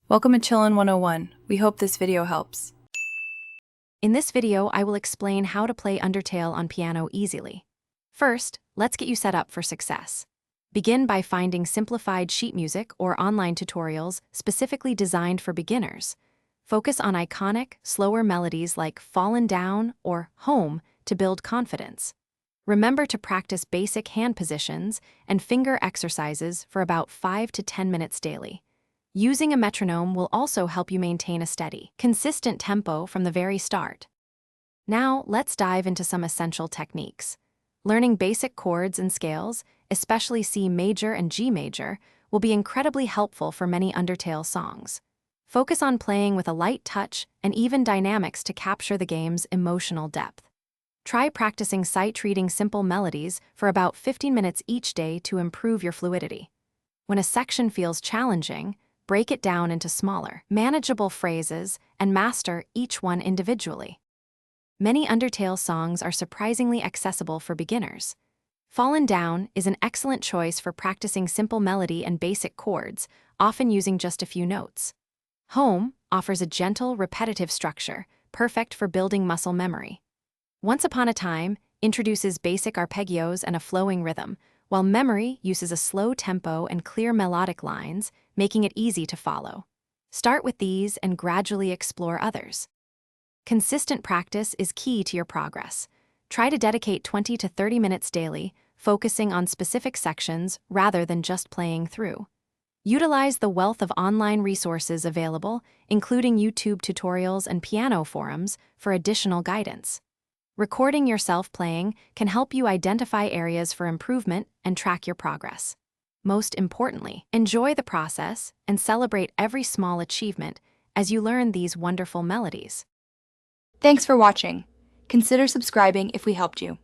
Welcome to Chillin' 101. We hope this video helps. In this video, I will explain how to play Undertale on piano easily. First, let's get you set up for success. Begin by finding simplified sheet music or online tutorials specifically designed for beginners. Focus on iconic, slower melodies like Fallen Down or Home to build confidence. Remember to practice basic hand positions and finger exercises for about 5 to 10 minutes daily. Using a metronome will also help you maintain a steady, consistent tempo from the very start. Now, let's dive into some essential techniques. Learning basic chords and scales, especially C major and G major, will be incredibly helpful for many Undertale songs. Focus on playing with a light touch and even dynamics to capture the game's emotional depth. Try practicing sight-reading simple melodies for about 15 minutes each day to improve your fluidity. When a section feels challenging, break it down into smaller, manageable phrases and master each one individually. Many Undertale songs are surprisingly accessible for beginners. Fallen Down is an excellent choice for practicing simple melody and basic chords, often using just a few notes. Home offers a gentle, repetitive structure, perfect for building muscle memory. Once Upon a Time introduces basic arpeggios and a flowing rhythm, while Memory uses a slow tempo and clear melodic lines, making it easy to follow. Start with these and gradually explore others. Consistent practice is key to your progress. Try to dedicate 20 to 30 minutes daily, focusing on specific sections rather than just playing through. Utilize the wealth of online resources available, including YouTube tutorials and piano forums, for additional guidance. Recording yourself playing can help you identify areas for improvement and track your progress. Most importantly, enjoy the process and celebrate every small achievement as you learn these wonderful melodies. Thanks for watching. Consider subscribing if we helped you.